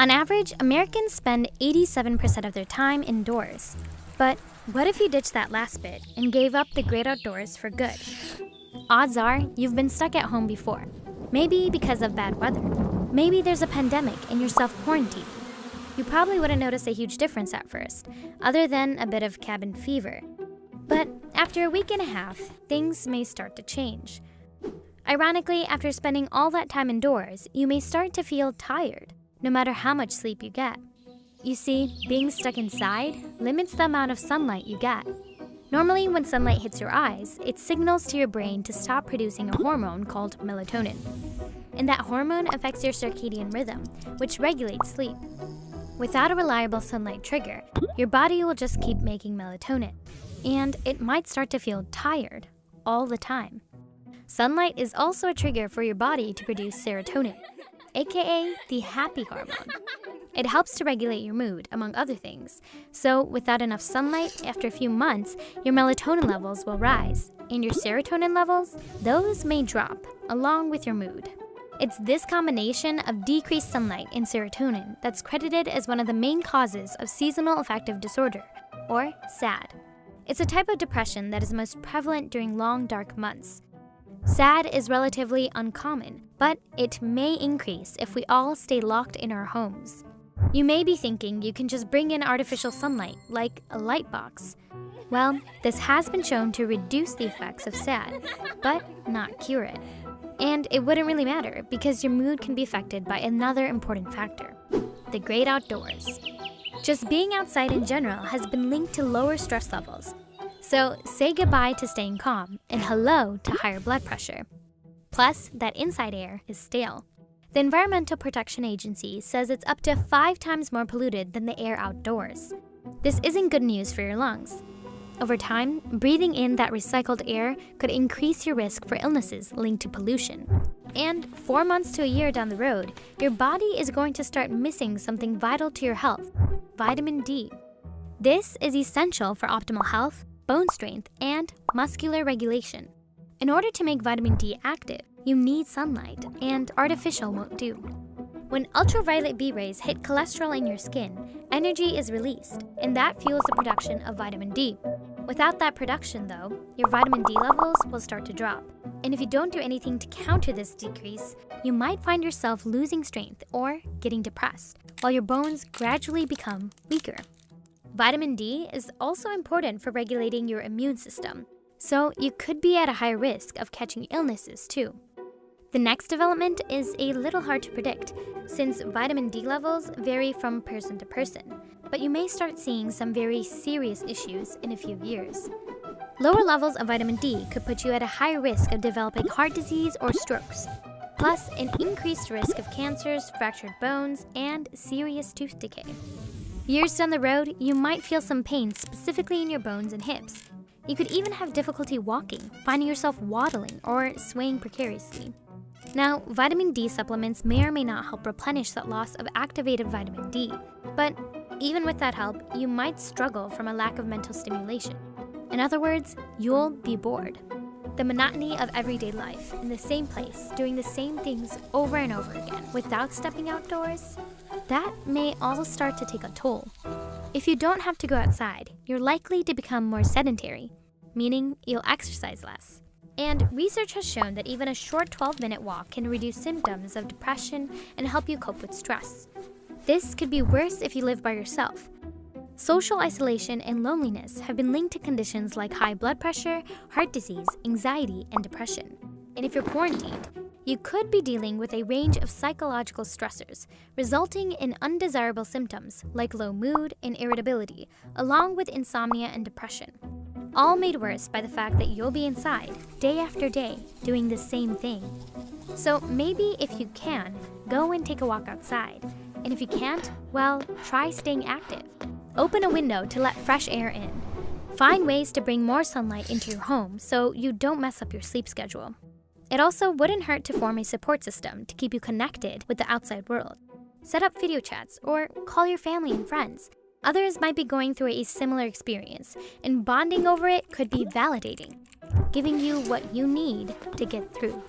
On average, Americans spend 87% of their time indoors. But what if you ditched that last bit and gave up the great outdoors for good? Odds are you've been stuck at home before. Maybe because of bad weather. Maybe there's a pandemic and you're self-quarantined. You probably wouldn't notice a huge difference at first, other than a bit of cabin fever. But after a week and a half, things may start to change. Ironically, after spending all that time indoors, you may start to feel tired, no matter how much sleep you get. You see, being stuck inside limits the amount of sunlight you get. Normally, when sunlight hits your eyes, it signals to your brain to stop producing a hormone called melatonin. And that hormone affects your circadian rhythm, which regulates sleep. Without a reliable sunlight trigger, your body will just keep making melatonin, and it might start to feel tired all the time. Sunlight is also a trigger for your body to produce serotonin, aka the happy hormone. It helps to regulate your mood, among other things. So without enough sunlight, after a few months, your melatonin levels will rise, and your serotonin levels, those may drop, along with your mood. It's this combination of decreased sunlight and serotonin that's credited as one of the main causes of seasonal affective disorder, or SAD. It's a type of depression that is most prevalent during long, dark months. SAD is relatively uncommon, but it may increase if we all stay locked in our homes. You may be thinking you can just bring in artificial sunlight, like a light box. Well, this has been shown to reduce the effects of SAD, but not cure it. And it wouldn't really matter because your mood can be affected by another important factor, the great outdoors. Just being outside in general has been linked to lower stress levels. So say goodbye to staying calm and hello to higher blood pressure. Plus, that inside air is stale. The Environmental Protection Agency says it's up to 5 times more polluted than the air outdoors. This isn't good news for your lungs. Over time, breathing in that recycled air could increase your risk for illnesses linked to pollution. And 4 months to a year down the road, your body is going to start missing something vital to your health, vitamin D. This is essential for optimal health, bone strength, and muscular regulation. In order to make vitamin D active, you need sunlight, and artificial won't do. When ultraviolet B rays hit cholesterol in your skin, energy is released, and that fuels the production of vitamin D. Without that production, though, your vitamin D levels will start to drop. And if you don't do anything to counter this decrease, you might find yourself losing strength or getting depressed, while your bones gradually become weaker. Vitamin D is also important for regulating your immune system, so you could be at a higher risk of catching illnesses too. The next development is a little hard to predict, since vitamin D levels vary from person to person, but you may start seeing some very serious issues in a few years. Lower levels of vitamin D could put you at a higher risk of developing heart disease or strokes, plus an increased risk of cancers, fractured bones, and serious tooth decay. Years down the road, you might feel some pain specifically in your bones and hips. You could even have difficulty walking, finding yourself waddling or swaying precariously. Now, vitamin D supplements may or may not help replenish that loss of activated vitamin D, but even with that help, you might struggle from a lack of mental stimulation. In other words, you'll be bored. The monotony of everyday life, in the same place, doing the same things over and over again, without stepping outdoors, that may all start to take a toll. If you don't have to go outside, you're likely to become more sedentary, meaning you'll exercise less. And research has shown that even a short 12-minute walk can reduce symptoms of depression and help you cope with stress. This could be worse if you live by yourself. Social isolation and loneliness have been linked to conditions like high blood pressure, heart disease, anxiety, and depression. And if you're quarantined, you could be dealing with a range of psychological stressors, resulting in undesirable symptoms like low mood and irritability, along with insomnia and depression. All made worse by the fact that you'll be inside, day after day, doing the same thing. So maybe if you can, go and take a walk outside. And if you can't, well, try staying active. Open a window to let fresh air in. Find ways to bring more sunlight into your home so you don't mess up your sleep schedule. It also wouldn't hurt to form a support system to keep you connected with the outside world. Set up video chats or call your family and friends. Others might be going through a similar experience, and bonding over it could be validating, giving you what you need to get through.